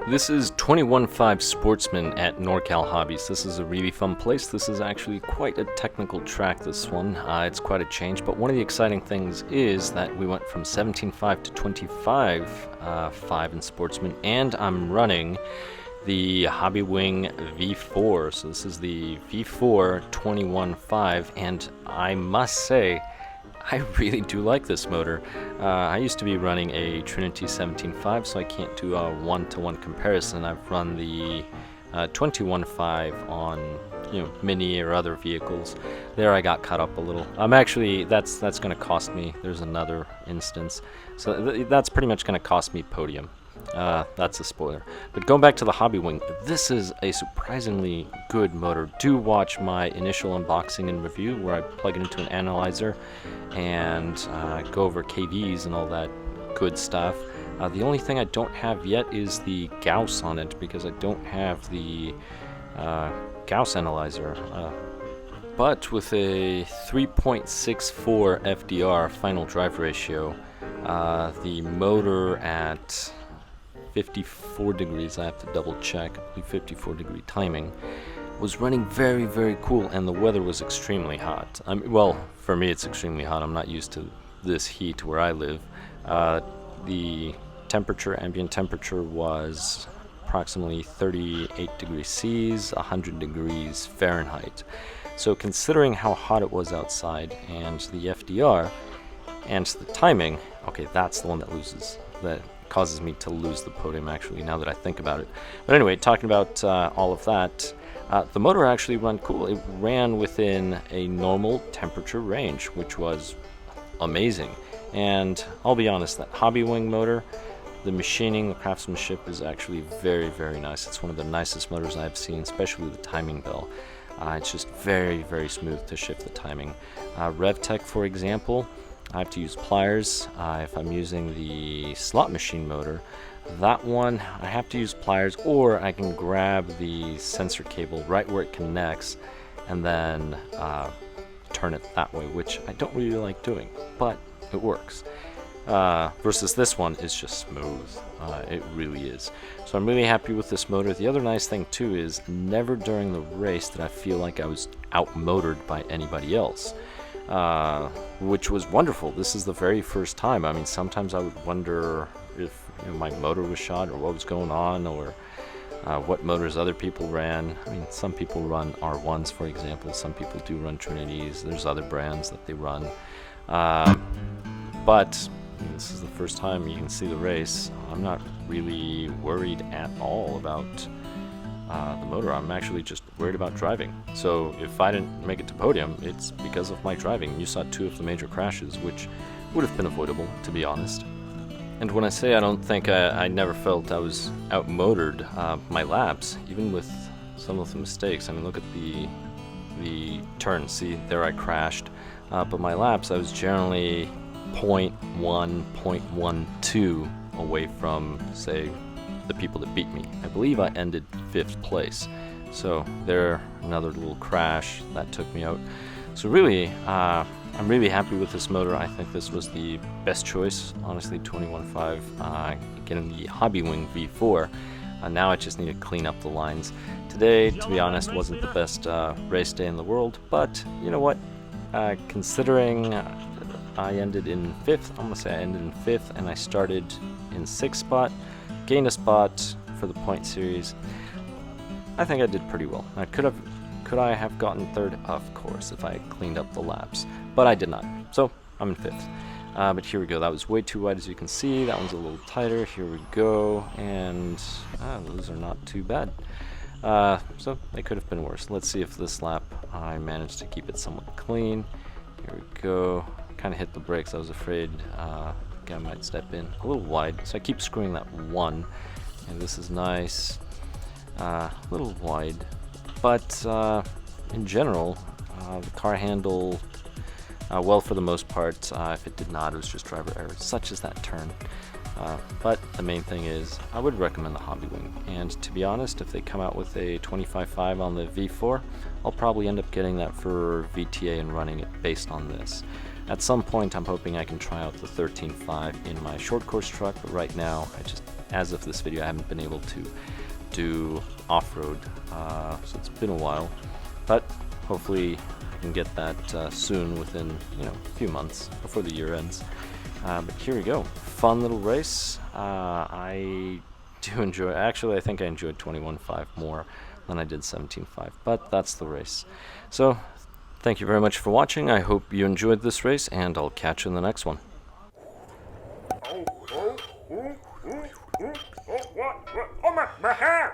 This is 21.5 Sportsman at Norcal Hobbies. This is a really fun place. This is actually quite a technical track, this one. It's quite a change, but one of the exciting things is that we went from 17.5 to 25.5 in Sportsman, and I'm running the Hobbywing V4. So this is the V4 21.5, and I must say, I really do like this motor. I used to be running a Trinity 17.5, so I can't do a one-to-one comparison. I've run the 21.5 on Mini or other vehicles. There I got caught up a little. Actually, that's going to cost me. There's another instance. So that's pretty much going to cost me podium. That's a spoiler. But going back to the Hobbywing, this is a surprisingly good motor. Do watch my initial unboxing and review where I plug it into an analyzer and go over KVs and all that good stuff. The only thing I don't have yet is the Gauss on it because I don't have the Gauss analyzer. But with a 3.64 FDR final drive ratio, the motor at 54 degrees, I have to double check, I believe 54 degree timing, was running very, very cool, and the weather was extremely hot. Well, for me it's extremely hot. I'm not used to this heat where I live. The ambient temperature was approximately 38 degrees Celsius, 100 degrees Fahrenheit. So considering how hot it was outside and the FDR and the timing, okay, that's the one that loses. That causes me to lose the podium, actually, now that I think about it. But anyway, talking about all of that, the motor actually ran cool. It ran within a normal temperature range, which was amazing. And I'll be honest, that Hobbywing motor, the machining, the craftsmanship is actually very, very nice. It's one of the nicest motors I've seen, especially the timing bell. It's just very, very smooth to shift the timing. RevTech, for example, I have to use pliers. If I'm using the slot machine motor, that one I have to use pliers, or I can grab the sensor cable right where it connects and then turn it that way, which I don't really like doing, but it works. Versus this one is just smooth. It really is. So I'm really happy with this motor. The other nice thing too is never during the race did I feel like I was outmotored by anybody else. Which was wonderful. This is the very first time. I mean, sometimes I would wonder if my motor was shot or what was going on, or what motors other people ran. I mean, some people run R1s, for example. Some people do run Trinities. There's other brands that they run. But this is the first time you can see the race. I'm not really worried at all about the motor. I'm actually just worried about driving. So if I didn't make it to podium, it's because of my driving. You saw two of the major crashes, which would have been avoidable, to be honest. And when I say I don't think I never felt I was outmotored, my laps, even with some of the mistakes, I mean, look at the turn. See, there I crashed. But my laps, I was generally 0.1, 0.12 away from, say, the people that beat me. I believe I ended 5th place. So there, another little crash that took me out. So really, I'm really happy with this motor. I think this was the best choice, honestly. 21.5, getting the Hobbywing V4. Now I just need to clean up the lines. Today, to be honest, wasn't the best race day in the world, but you know what? Considering I ended in 5th, I'm gonna say I ended in 5th, and I started in 6th spot. Gained a spot for the point series. I think I did pretty well. Could I have gotten 3rd? Of course, if I had cleaned up the laps, but I did not. So I'm in 5th. But here we go. That was way too wide, as you can see. That one's a little tighter. Here we go, and those are not too bad. So they could have been worse. Let's see if this lap I managed to keep it somewhat clean. Here we go. Kind of hit the brakes. I was afraid I might step in a little wide, so I keep screwing that one, and this is nice, a little wide, but in general the car handled well for the most part. If it did not, it was just driver error, such as that turn. But the main thing is I would recommend the Hobbywing, and to be honest, if they come out with a 25.5 on the V4, I'll probably end up getting that for VTA and running it based on this. At some point, I'm hoping I can try out the 13.5 in my short course truck, but right now, I just as of this video, I haven't been able to do off-road, so it's been a while, but hopefully I can get that soon, within a few months before the year ends. But here we go, fun little race. I do enjoy, actually I think I enjoyed 21.5 more than I did 17.5, but that's the race. So thank you very much for watching. I hope you enjoyed this race, and I'll catch you in the next one. Oh, my hair!